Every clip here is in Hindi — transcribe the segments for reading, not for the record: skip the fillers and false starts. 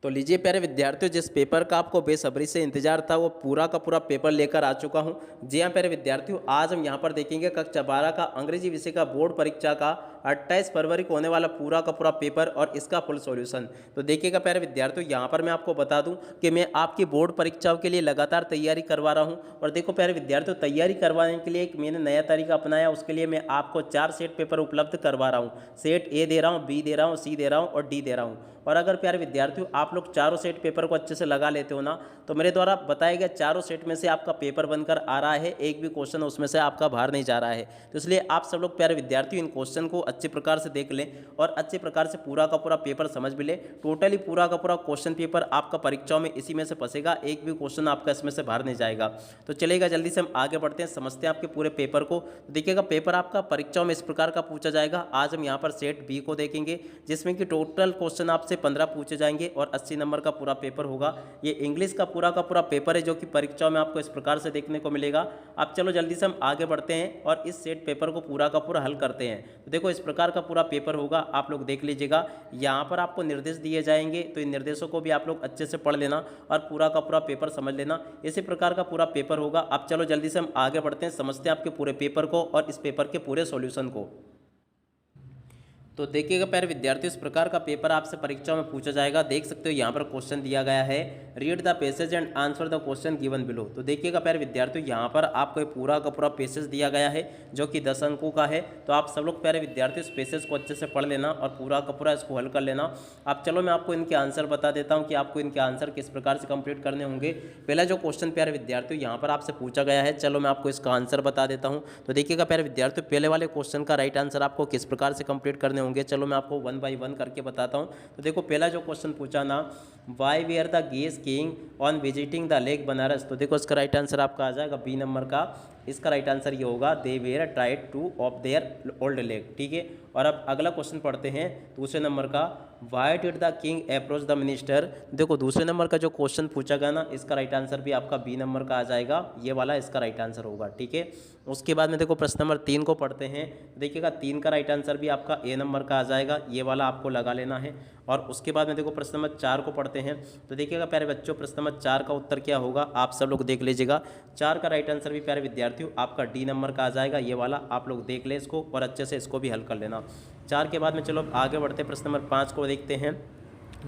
तो लीजिए प्यारे विद्यार्थियों, जिस पेपर का आपको बेसब्री से इंतजार था वो पूरा का पूरा पेपर लेकर आ चुका हूं। जी हाँ प्यारे विद्यार्थियों, आज हम यहां पर देखेंगे कक्षा 12 का अंग्रेजी विषय का बोर्ड परीक्षा का 28 फरवरी को होने वाला पूरा का पूरा पेपर और इसका फुल सॉल्यूशन। तो देखिएगा प्यारे विद्यार्थियों, यहाँ पर मैं आपको बता दूं कि मैं आपकी बोर्ड परीक्षाओं के लिए लगातार तैयारी करवा रहा हूँ। और देखो प्यारे विद्यार्थियों, तैयारी करवाने के लिए एक मैंने नया तरीका अपनाया। उसके लिए मैं आपको 4 सेट पेपर उपलब्ध करवा रहा हूँ। सेट ए दे रहा हूँ, बी दे रहा हूँ, सी दे रहा हूँ और डी दे रहा हूँ। और अगर प्यारे विद्यार्थियों आप लोग चारों सेट पेपर को अच्छे से लगा लेते हो ना, तो मेरे द्वारा बताए गए चारों सेट में से आपका पेपर बनकर आ रहा है, एक भी क्वेश्चन उसमें से आपका बाहर नहीं जा रहा है। तो इसलिए आप सब लोग प्यारे विद्यार्थियों इन क्वेश्चन को अच्छे प्रकार से देख लें और अच्छे प्रकार से पूरा का पूरा पेपर समझ भी ले। टोटली पूरा का पूरा क्वेश्चन पेपर आपका परीक्षाओं में इसी में से फंसेगा, एक भी क्वेश्चन आपका इसमें से बाहर नहीं जाएगा। तो चलेगा, जल्दी से हम आगे बढ़ते हैं, समझते हैं आपके पूरे पेपर को। तो देखिएगा, पेपर आपका परीक्षाओं में इस प्रकार का पूछा जाएगा। आज हम यहाँ पर सेट बी को देखेंगे, जिसमें कि टोटल क्वेश्चन आपसे 15 पूछे जाएंगे और 80 नंबर का पूरा पेपर होगा। ये इंग्लिश का पूरा पेपर है, जो कि परीक्षाओं में आपको इस प्रकार से देखने को मिलेगा। अब चलो जल्दी से हम आगे बढ़ते हैं और इस सेट पेपर को पूरा का पूरा हल करते हैं। तो देखो, इस प्रकार का पूरा पेपर होगा, आप लोग देख लीजिएगा। यहाँ पर आपको निर्देश दिए जाएंगे, तो इन निर्देशों को भी आप लोग अच्छे से पढ़ लेना और पूरा का पूरा पेपर समझ लेना। इसी प्रकार का पूरा पेपर होगा। अब चलो जल्दी से हम आगे बढ़ते हैं, समझते हैं आपके पूरे पेपर को और इस पेपर के पूरे सॉल्यूशन को। तो देखिएगा प्यारे विद्यार्थियों, इस प्रकार का पेपर आपसे परीक्षा में पूछा जाएगा। देख सकते हो यहाँ पर क्वेश्चन दिया गया है, read the passage and answer the question given below. तो देखिएगा प्यारे विद्यार्थियों, यहाँ पर आपको पूरा का पूरा पैसेज दिया गया है, जो कि 10 अंकों का है। तो आप सब लोग प्यारे विद्यार्थियों इस पैसेज को अच्छे से पढ़ लेना और पूरा का पूरा इसको हल कर लेना। अब चलो मैं आपको इनके आंसर बता देता हूँ कि आपको इनके आंसर किस प्रकार से कंप्लीट करने होंगे। पहला जो क्वेश्चन प्यारे विद्यार्थियों यहाँ पर आपसे पूछा गया है, चलो मैं आपको इसका आंसर बता देता हूँ। तो देखिएगा प्यारे विद्यार्थियों, पहले वाले क्वेश्चन का राइट आंसर आपको किस प्रकार से कंप्लीट करने होंगे, चलो मैं आपको 1 बाय 1 करके बताता हूँ। तो देखो, पहला जो क्वेश्चन पूछा ना, why were the guests keen on visiting the lake Banaras. तो देखो, इसका राइट आंसर आपका आ जाएगा बी नंबर का। इसका राइट आंसर ये होगा, they were tried to of their old lake. ठीक है, और अब अगला क्वेश्चन पढ़ते हैं दूसरे नंबर का, why did the king approach the minister. देखो, दूसरे नंबर का जो क्वेश्चन पूछा गया ना, इसका राइट आंसर भी आपका बी नंबर का आ जाएगा, ये वाला इसका राइट आंसर होगा। ठीक है, उसके बाद में देखो प्रश्न नंबर 3 को पढ़ते हैं। देखिएगा, 3 का राइट आंसर भी आपका ए नंबर का आ जाएगा, ये वाला आपको लगा लेना है। और उसके बाद में देखो प्रश्न नंबर 4 को पढ़ते हैं। तो देखिएगा प्यारे बच्चों, प्रश्न नंबर 4 का उत्तर क्या होगा, आप सब लोग देख लीजिएगा। 4 का राइट आंसर भी प्यारे विद्यार्थियों आपका डी नंबर का आ जाएगा, ये वाला आप लोग देख लें इसको और अच्छे से इसको भी हल कर लेना। 4 के बाद में चलो आगे बढ़ते हैं, प्रश्न नंबर 5 को देखते हैं।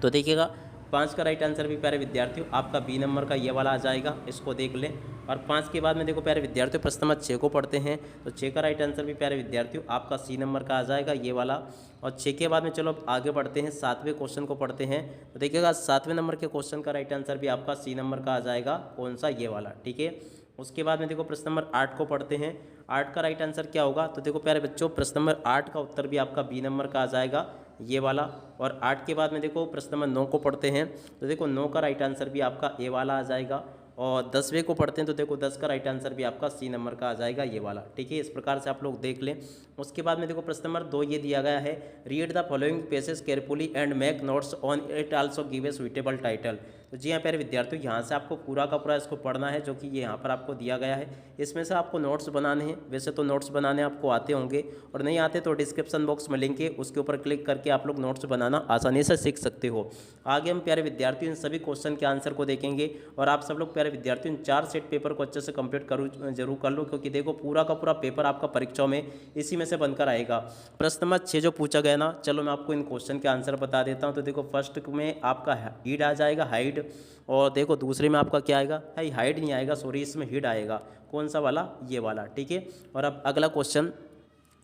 तो देखिएगा, 5 का राइट आंसर भी प्यारे विद्यार्थियों आपका बी नंबर का ये वाला आ जाएगा, इसको देख लें। और 5 के बाद में देखो प्यारे विद्यार्थियों, प्रश्न नंबर 6 को पढ़ते हैं। तो 6 का राइट आंसर भी प्यारे विद्यार्थियों आपका सी नंबर का आ जाएगा, ये वाला। और 6 के बाद में चलो आगे बढ़ते हैं, 7वें क्वेश्चन को पढ़ते हैं। तो देखिएगा, 7वें नंबर के क्वेश्चन का राइट आंसर भी आपका सी नंबर का आ जाएगा, कौन सा, ये वाला। ठीक है, उसके बाद में देखो प्रश्न नंबर 8 को पढ़ते हैं। 8 का राइट आंसर क्या होगा, तो देखो प्यारे बच्चों, प्रश्न नंबर 8 का उत्तर भी आपका बी नंबर का आ जाएगा, ये वाला। और 8 के बाद में देखो प्रश्न नंबर 9 को पढ़ते हैं। तो देखो, 9 का राइट आंसर भी आपका ए वाला आ जाएगा। और 10वें को पढ़ते हैं। तो देखो, 10 का राइट आंसर भी आपका सी नंबर का आ जाएगा, ये वाला। ठीक है, इस प्रकार से आप लोग देख लें। उसके बाद में देखो प्रश्न नंबर 2 ये दिया गया है, read the following passage carefully and make notes on it, also give a suitable title. तो जी हाँ प्यारे विद्यार्थियों, यहाँ से आपको पूरा का पूरा इसको पढ़ना है, जो कि ये यहाँ पर आपको दिया गया है। इसमें से आपको नोट्स बनाने हैं। वैसे तो नोट्स बनाने आपको आते होंगे, और नहीं आते तो डिस्क्रिप्शन बॉक्स में लिंक है, उसके ऊपर क्लिक करके आप लोग नोट्स बनाना आसानी से सीख सकते हो। आगे हम प्यारे विद्यार्थियों इन सभी क्वेश्चन के आंसर को देखेंगे, और आप सब लोग प्यारे विद्यार्थियों इन 4 सेट पेपर को अच्छे से कंप्लीट जरूर कर लो, क्योंकि देखो पूरा का पूरा पेपर आपका परीक्षाओं में इसी में से बनकर आएगा। प्रश्न नंबर 6 जो पूछा गया ना, चलो मैं आपको इन क्वेश्चन के आंसर बता देता हूँ। तो देखो, फर्स्ट में आपका हीड आ जाएगा, हाइड। और देखो, दूसरे में आपका क्या आएगा, हाइड नहीं आएगा, सॉरी, इसमें हीड आएगा, कौन सा वाला, ये वाला। ठीक है, और अब अगला क्वेश्चन,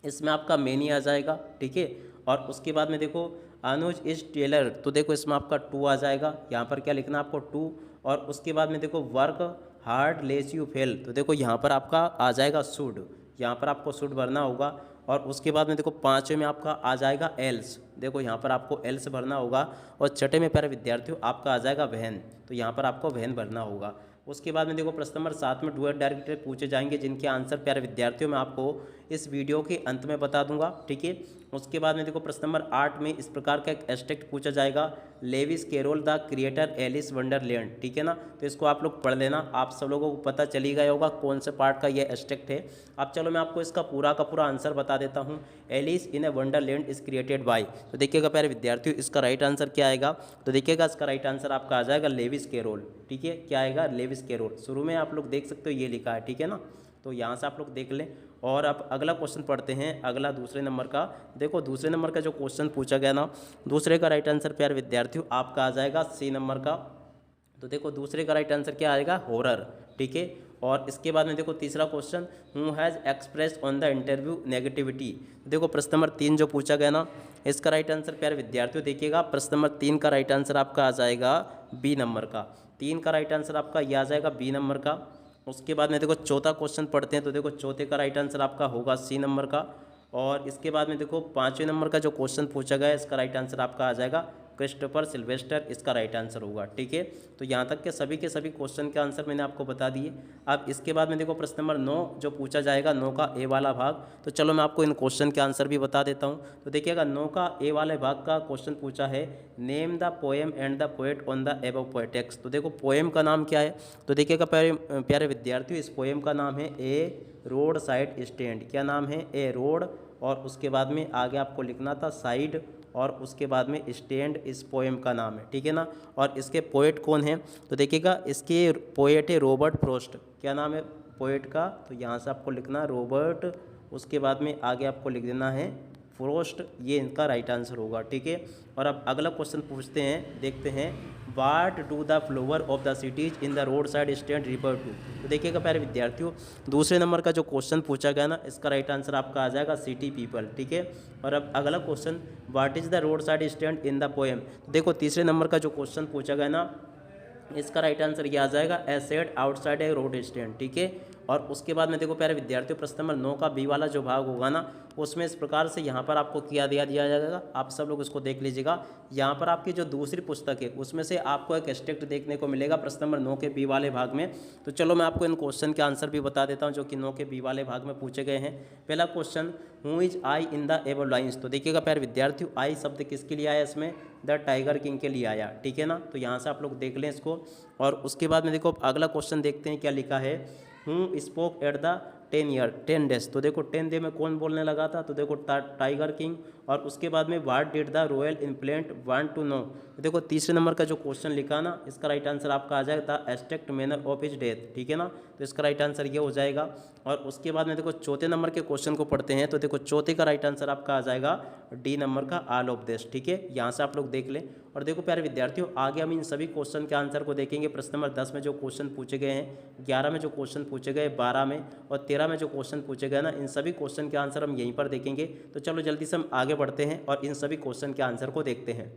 इसमें आपका मेनी आ जाएगा। ठीक है, और उसके बाद में देखो, अनुज इज टेलर। तो देखो, इसमें आपका 2 आ जाएगा, यहाँ पर क्या लिखना आपको, 2। और उसके बाद में देखो, work hard lest you fail. तो देखो, यहाँ पर आपका आ जाएगा शुड, यहाँ पर आपको शुड भरना होगा। और उसके बाद में देखो, 5वें में आपका आ जाएगा एल्स। देखो, यहाँ पर आपको एल्स भरना होगा। और 6ठे में प्यारे विद्यार्थियों आपका आ जाएगा वैन, तो यहाँ पर आपको वैन भरना होगा। उसके बाद में देखो, प्रश्न नंबर 7 में डू एंड डायरेक्ट पूछे जाएंगे, जिनके आंसर प्यारे विद्यार्थियों में आपको इस वीडियो के अंत में बता दूंगा, ठीक है। उसके बाद में देखो प्रश्न नंबर 8 में इस प्रकार का एक एस्ट्रिक्ट पूछा जाएगा, Lewis Carroll the creator Alice Wonderland, ठीक है ना। तो इसको आप लोग पढ़ लेना, आप सब लोगों को पता चली गया होगा कौन से पार्ट का ये एस्ट्रिक्ट है। अब चलो मैं आपको इसका पूरा का पूरा आंसर बता देता हूँ। Alice in a Wonderland is created by, तो देखिएगा प्यारे विद्यार्थियों इसका राइट आंसर क्या आएगा, तो देखिएगा इसका राइट आंसर आपका आ जाएगा लेविस कैरोल, ठीक है। क्या आएगा, लेविस कैरोल। शुरू में आप लोग देख सकते हो ये लिखा है, ठीक है ना, तो यहाँ से आप लोग देख लें। और अब अगला क्वेश्चन पढ़ते हैं, अगला दूसरे नंबर का। देखो दूसरे नंबर का जो क्वेश्चन पूछा गया ना, दूसरे का राइट आंसर प्यारे विद्यार्थियों आपका आ जाएगा सी नंबर का। तो देखो दूसरे का राइट आंसर क्या आएगा, हॉरर, ठीक है। और इसके बाद में देखो तीसरा question, who has expressed on the interview negativity. देखो प्रश्न नंबर 3 जो पूछा गया ना, इसका राइट आंसर प्यारे विद्यार्थियों देखिएगा, प्रश्न नंबर 3 का राइट आंसर आपका आ जाएगा बी नंबर का। 3 का राइट आंसर आपका यह आ जाएगा बी नंबर का। उसके बाद में देखो चौथा क्वेश्चन पढ़ते हैं, तो देखो चौथे का राइट आंसर आपका होगा सी नंबर का। और इसके बाद में देखो 5वें नंबर का जो क्वेश्चन पूछा गया है, इसका राइट आंसर आपका आ जाएगा क्रिस्टोफर सिल्वेस्टर, इसका राइट आंसर होगा, ठीक है। तो यहाँ तक के सभी क्वेश्चन के आंसर मैंने आपको बता दिए। अब इसके बाद में देखो प्रश्न नंबर 9 जो पूछा जाएगा, 9 का ए वाला भाग, तो चलो मैं आपको इन क्वेश्चन के आंसर भी बता देता हूँ। तो देखिएगा 9 का ए वाले भाग का क्वेश्चन पूछा है, name the poem and the poet on the above poetics. तो देखो पोएम का नाम क्या है, तो देखिएगा प्यारे विद्यार्थियों इस पोएम का नाम है ए रोड साइड स्टैंड। क्या नाम है, ए रोड, और उसके बाद में आगे आपको लिखना था साइड, और उसके बाद में स्टैंड इस पोएम का नाम है, ठीक है ना। और इसके पोएट कौन है, तो देखिएगा इसके पोएट है रॉबर्ट फ्रॉस्ट। क्या नाम है पोएट का, तो यहाँ से आपको लिखना है रॉबर्ट, उसके बाद में आगे आपको लिख देना है फ्रॉस्ट, ये इनका राइट आंसर होगा, ठीक है। और अब अगला क्वेश्चन पूछते हैं, देखते हैं, what do the flower of the cities in the road side stand refer to. तो देखिएगा प्यारे विद्यार्थियों दूसरे नंबर का जो क्वेश्चन पूछा गया ना, इसका राइट आंसर आपका आ जाएगा सिटी पीपल, ठीक है। और अब अगला question, what is the road side stand in the poem. तो देखो तीसरे नंबर का जो क्वेश्चन पूछा गया ना, इसका राइट आंसर ये आ जाएगा ए सेट आउटसाइड ए रोड स्टैंड, ठीक है। और उसके बाद में देखो प्यारे विद्यार्थियों प्रश्न नंबर 9 का बी वाला जो भाग होगा ना, उसमें इस प्रकार से यहाँ पर आपको किया दिया जाएगा, आप सब लोग इसको देख लीजिएगा। यहाँ पर आपकी जो दूसरी पुस्तक है उसमें से आपको एक एस्ट्रिक्ट देखने को मिलेगा प्रश्न नंबर 9 के बी वाले भाग में। तो चलो मैं आपको इन क्वेश्चन के आंसर भी बता देता हूँ जो कि 9 के बी वाले भाग में पूछे गए हैं। पहला question, who is I in the above lines. तो देखिएगा प्यारे विद्यार्थियों आई शब्द किसके लिए आया, इसमें द टाइगर किंग के लिए आया, ठीक है ना। तो यहाँ से आप लोग देख लें इसको। और उसके बाद में देखो अगला क्वेश्चन देखते हैं क्या लिखा है, who spoke at the 10 days. तो देखो 10 डे में कौन बोलने लगा था, तो देखो टाइगर किंग। और उसके बाद में what did the royal implant want to know. तो देखो तीसरे नंबर का जो क्वेश्चन लिखा ना, इसका राइट आंसर आपका आ जाएगा द एस्ट्रिक्ट मैनर ऑफ हिज डेथ, ठीक है ना। तो इसका राइट आंसर ये हो जाएगा। और उसके बाद में देखो चौथे नंबर के क्वेश्चन को पढ़ते हैं, तो देखो चौथे का राइट आंसर आपका आ जाएगा डी नंबर का ऑल ऑफ दिस, ठीक है। यहाँ से आप लोग देख लें। और देखो प्यारे विद्यार्थियों आगे हम इन सभी क्वेश्चन के आंसर को देखेंगे। प्रश्न नंबर 10 में जो क्वेश्चन पूछे गए हैं, 11 में जो क्वेश्चन पूछे गए, 12 में और 13 में जो क्वेश्चन पूछे गए ना, इन सभी क्वेश्चन के आंसर हम यहीं पर देखेंगे। तो चलो जल्दी से हम आगे बढ़ते हैं और इन सभी क्वेश्चन के आंसर को देखते हैं।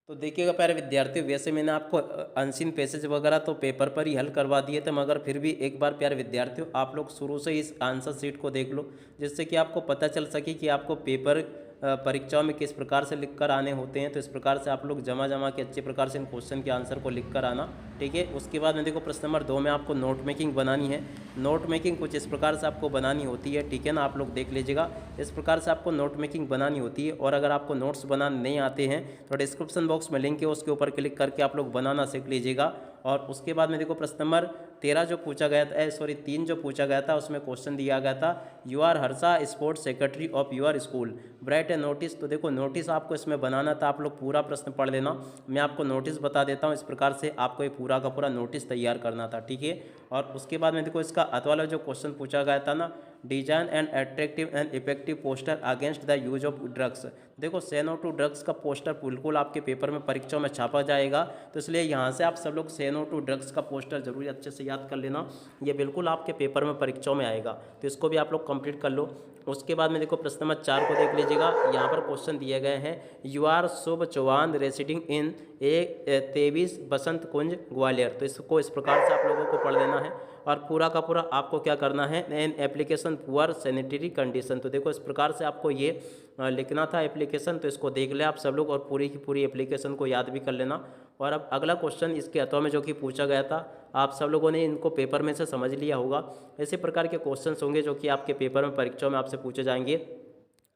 तो देखिएगा प्यारे विद्यार्थियों वैसे मैंने आपको अनसीन पैसेज वगैरह तो पेपर पर ही हल करवा दिए थे, मगर फिर भी एक बार प्यारे विद्यार्थियों आप लोग शुरू से इस आंसर शीट को देख लो, जिससे कि आपको पता चल सके कि आपको पेपर परीक्षाओं में किस प्रकार से लिख कर आने होते हैं। तो इस प्रकार से आप लोग जमा के अच्छे प्रकार से इन क्वेश्चन के आंसर को लिख कर आना, ठीक है। उसके बाद में देखो प्रश्न नंबर 2 में आपको नोट मेकिंग बनानी है। नोट मेकिंग कुछ इस प्रकार से आपको बनानी होती है, ठीक है ना, आप लोग देख लीजिएगा। इस प्रकार से आपको नोट मेकिंग बनानी होती है। और अगर आपको नोट्स बनाने नहीं आते हैं तो डिस्क्रिप्शन बॉक्स में लिंक है, उसके ऊपर क्लिक करके आप लोग बनाना सीख लीजिएगा। और उसके बाद में देखो प्रश्न नंबर 13 जो पूछा गया था, 3 जो पूछा गया था, उसमें क्वेश्चन दिया गया था, you are Harsha sports secretary of your school, write a notice. तो देखो नोटिस आपको इसमें बनाना था, आप लोग पूरा प्रश्न पढ़ लेना। मैं आपको नोटिस बता देता हूँ, इस प्रकार से आपको ये पूरा का पूरा नोटिस तैयार करना था, ठीक है। और उसके बाद में देखो इसका अतवाला जो क्वेश्चन पूछा गया था ना, design and attractive and effective poster against the use of drugs. देखो से नो टू ड्रग्स का पोस्टर बिल्कुल आपके पेपर में परीक्षाओं में छापा जाएगा, तो इसलिए यहाँ से आप सब लोग से नो टू ड्रग्स का पोस्टर जरूर अच्छे से याद कर लेना, ये बिल्कुल आपके पेपर में परीक्षाओं में आएगा, तो इसको भी आप लोग कंप्लीट कर लो। उसके बाद में देखो प्रश्न नंबर 4 को देख लीजिएगा, यहाँ पर क्वेश्चन दिए गए हैं, you are Shubh Chauhan residing in 23 Basant Kunj Gwalior. तो इसको इस प्रकार से आप लोगों को पढ़ लेना है। और पूरा का पूरा आपको क्या करना है, an application poor sanitary condition. तो देखो इस प्रकार से आपको ये लिखना था एप्लीकेशन, तो इसको देख ले आप सब लोग और पूरी की पूरी एप्लीकेशन को याद भी कर लेना। और अब अगला क्वेश्चन इसके अथवा में जो कि पूछा गया था, आप सब लोगों ने इनको पेपर में से समझ लिया होगा। इसी प्रकार के क्वेश्चंस होंगे जो कि आपके पेपर में परीक्षाओं में आपसे पूछे जाएंगे।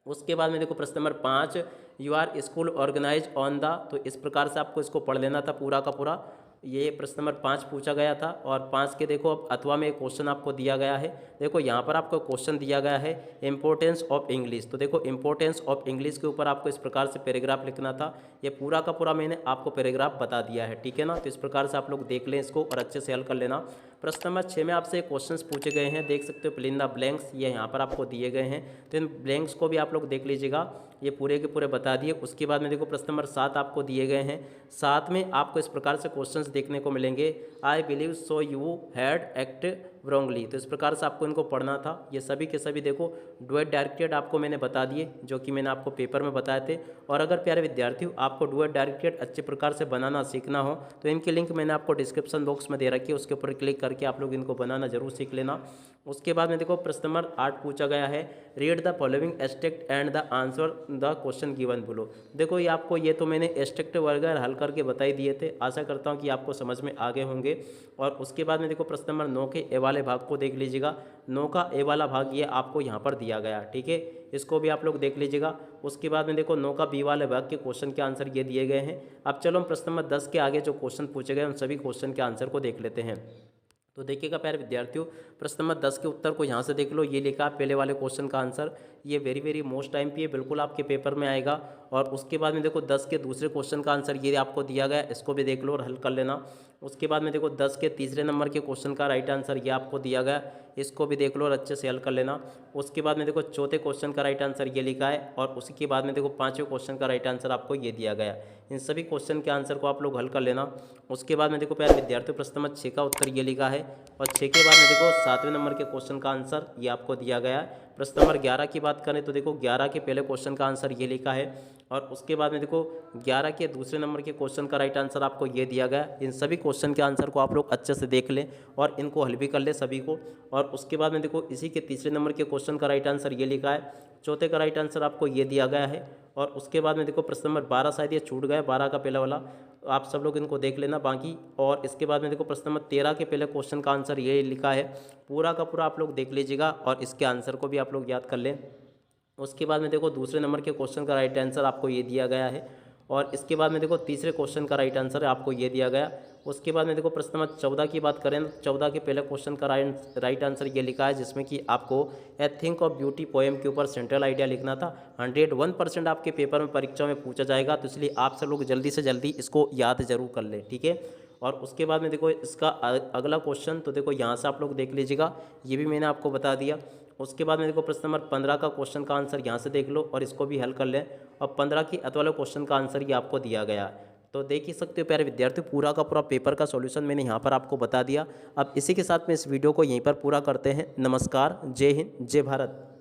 उसके बाद में देखो प्रश्न number 5, you are school organise on the, तो इस प्रकार से आपको इसको पढ़ लेना था पूरा का पूरा। ये प्रश्न नंबर 5 पूछा गया था। और 5 के देखो अब अथवा में एक क्वेश्चन आपको दिया गया है। देखो यहाँ पर आपको क्वेश्चन दिया गया है इंपॉर्टेंस ऑफ इंग्लिश। तो देखो इंपॉर्टेंस ऑफ इंग्लिश के ऊपर आपको इस प्रकार से पैराग्राफ लिखना था। ये पूरा का पूरा मैंने आपको पैराग्राफ बता दिया है, ठीक है ना। तो इस प्रकार से आप लोग देख लें इसको और अच्छे से हल कर लेना। प्रश्न नंबर 6 में आपसे क्वेश्चंस पूछे गए हैं, देख सकते हो फिल इन द ब्लैंक्स, ये यहाँ पर आपको दिए गए हैं। तो इन ब्लैंक्स को भी आप लोग देख लीजिएगा, ये पूरे के पूरे बता दिए। उसके बाद में देखो प्रश्न नंबर 7 आपको दिए गए हैं। 7 में आपको इस प्रकार से क्वेश्चंस देखने को मिलेंगे, I believe so you had act wrongly. तो इस प्रकार से आपको इनको पढ़ना था। ये सभी के सभी देखो डुएट डायरेक्टेड आपको मैंने बता दिए, जो कि मैंने आपको पेपर में बताए थे। और अगर प्यारे विद्यार्थियों आपको डुएट डायरेक्टेड अच्छे प्रकार से बनाना सीखना हो तो इनकी लिंक मैंने आपको डिस्क्रिप्शन बॉक्स में दे रखी है, उसके ऊपर क्लिक करके आप लोग इनको बनाना जरूर सीख लेना। उसके बाद में देखो प्रश्न नंबर 8 पूछा गया है, read the following extract and the answer the question given below. देखो ये आपको ये तो मैंने एस्ट्रिक्ट वगैरह हल करके बता ही दिए थे, आशा करता हूँ कि आपको समझ में आ गए होंगे। और उसके बाद में देखो प्रश्न नंबर 9 के ए वाले भाग को देख लीजिएगा। 9 का ए वाला भाग ये आपको यहाँ पर दिया गया, ठीक है, इसको भी आप लोग देख लीजिएगा। उसके बाद में देखो 9 का बी वाले भाग के क्वेश्चन के आंसर ये दिए गए हैं। अब चलो हम प्रश्न नंबर 10 के आगे जो क्वेश्चन पूछे गए उन सभी क्वेश्चन के आंसर को देख लेते हैं। तो देखिएगा प्यारे विद्यार्थियों, प्रश्न नंबर 10 के उत्तर को यहाँ से देख लो। ये लिखा पहले वाले क्वेश्चन का आंसर, ये वेरी मोस्ट टाइम पे बिल्कुल आपके पेपर में आएगा। और उसके बाद में देखो 10 के दूसरे क्वेश्चन का आंसर ये आपको दिया गया, इसको भी देख लो और हल कर लेना। उसके बाद में देखो 10 के तीसरे नंबर के क्वेश्चन का राइट आंसर ये आपको दिया गया, इसको भी देख लो और अच्छे से हल कर लेना। उसके बाद में देखो चौथे क्वेश्चन का राइट आंसर ये लिखा है। और उसी के बाद में देखो 5वें क्वेश्चन का राइट आंसर आपको ये दिया गया। इन सभी क्वेश्चन के आंसर को आप लोग हल कर लेना। उसके बाद में देखो प्यारे विद्यार्थियों प्रश्न नंबर 6 का उत्तर ये लिखा है। और 6 के बाद में देखो 7वें नंबर के क्वेश्चन का आंसर ये आपको दिया गया है। प्रश्न नंबर 11 की बात करें तो देखो 11 के पहले क्वेश्चन का आंसर ये लिखा है। और उसके बाद में देखो 11 के दूसरे नंबर के क्वेश्चन का राइट आंसर आपको ये दिया गया। इन सभी क्वेश्चन के आंसर को आप लोग अच्छे से देख लें और इनको हल भी कर ले सभी को। और उसके बाद में देखो इसी के तीसरे नंबर के क्वेश्चन का राइट आंसर ये लिखा है। चौथे का राइट आंसर आपको ये दिया गया है। और उसके बाद में देखो प्रश्न नंबर 12 शायद ये छूट गया, 12 का पहला वाला, आप सब लोग इनको देख लेना बाकी। और इसके बाद में देखो प्रश्न नंबर 13 के पहले क्वेश्चन का आंसर ये लिखा है, पूरा का पूरा आप लोग देख लीजिएगा और इसके आंसर को भी आप लोग याद कर लें। उसके बाद में देखो दूसरे नंबर के क्वेश्चन का राइट आंसर आपको ये दिया गया है। और इसके बाद में देखो तीसरे क्वेश्चन का राइट आंसर आपको ये दिया गया। उसके बाद में देखो प्रश्न नंबर 14 की बात करें, 14 के पहले क्वेश्चन का राइट आंसर ये लिखा है, जिसमें कि आपको ए थिंक ऑफ ब्यूटी पोएम के ऊपर सेंट्रल आइडिया लिखना था। 101% आपके पेपर में परीक्षा में पूछा जाएगा, तो इसलिए आप सब लोग जल्दी से जल्दी इसको याद जरूर कर लें, ठीक है। और उसके बाद में देखो इसका अगला क्वेश्चन तो देखो यहाँ से आप लोग देख लीजिएगा, ये भी मैंने आपको बता दिया। उसके बाद में देखो प्रश्न नंबर 15 का क्वेश्चन का आंसर यहाँ से देख लो और इसको भी हल कर लें। और 15 की अतवाले क्वेश्चन का आंसर ये आपको दिया गया। तो देख ही सकते हो प्यारे विद्यार्थी, पूरा का पूरा पेपर का सॉल्यूशन मैंने यहाँ पर आपको बता दिया। अब इसी के साथ में इस वीडियो को यहीं पर पूरा करते हैं। नमस्कार, जय हिंद, जय भारत।